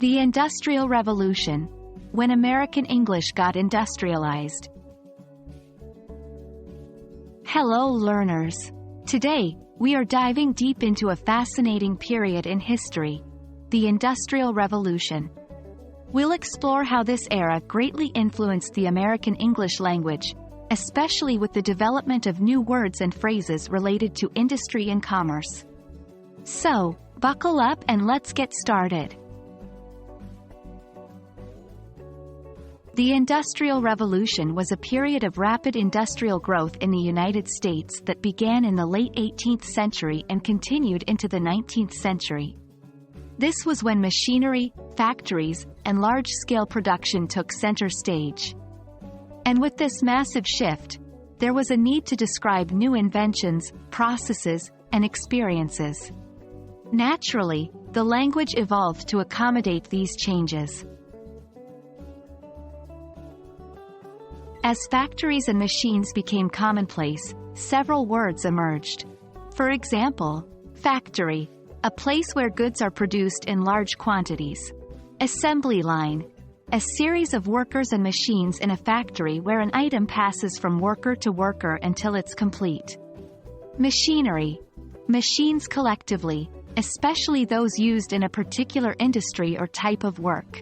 The Industrial Revolution, when American English got industrialized. Hello learners. Today, we are diving deep into a fascinating period in history, the Industrial Revolution. We'll explore how this era greatly influenced the American English language, especially with the development of new words and phrases related to industry and commerce. So, buckle up and let's get started. The Industrial Revolution was a period of rapid industrial growth in the United States that began in the late 18th century and continued into the 19th century. This was when machinery, factories, and large-scale production took center stage. And with this massive shift, there was a need to describe new inventions, processes, and experiences. Naturally, the language evolved to accommodate these changes. As factories and machines became commonplace, several words emerged. For example, factory, a place where goods are produced in large quantities. Assembly line, a series of workers and machines in a factory where an item passes from worker to worker until it's complete. Machinery, machines collectively, especially those used in a particular industry or type of work.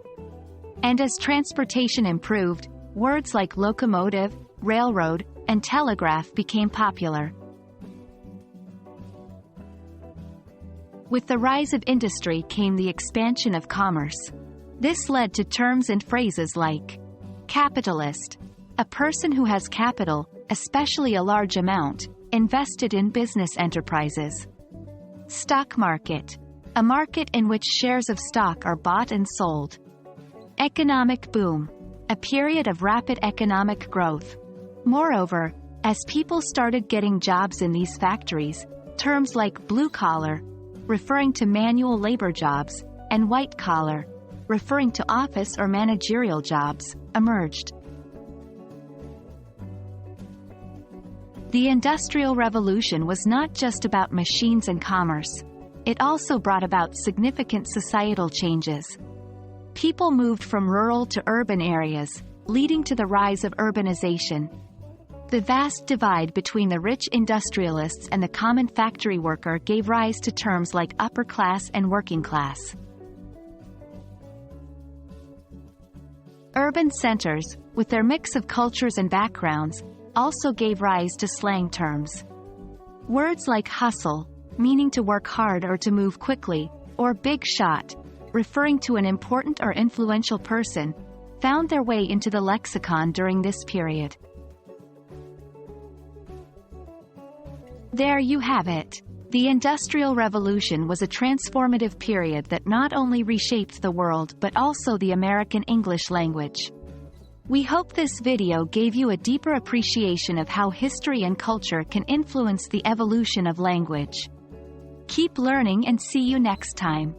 And as transportation improved, words like locomotive, railroad, and telegraph became popular. With the rise of industry came the expansion of commerce. This led to terms and phrases like capitalist, a person who has capital, especially a large amount, invested in business enterprises. Stock market, a market in which shares of stock are bought and sold. Economic boom, a period of rapid economic growth. Moreover, as people started getting jobs in these factories, terms like blue-collar, referring to manual labor jobs, and white-collar, referring to office or managerial jobs, emerged. The Industrial Revolution was not just about machines and commerce. It also brought about significant societal changes. People moved from rural to urban areas, leading to the rise of urbanization. The vast divide between the rich industrialists and the common factory worker gave rise to terms like upper class and working class. Urban centers, with their mix of cultures and backgrounds, also gave rise to slang terms. Words like hustle, meaning to work hard or to move quickly, or big shot, referring to an important or influential person, found their way into the lexicon during this period. There you have it. The Industrial Revolution was a transformative period that not only reshaped the world but also the American English language. We hope this video gave you a deeper appreciation of how history and culture can influence the evolution of language. Keep learning and see you next time.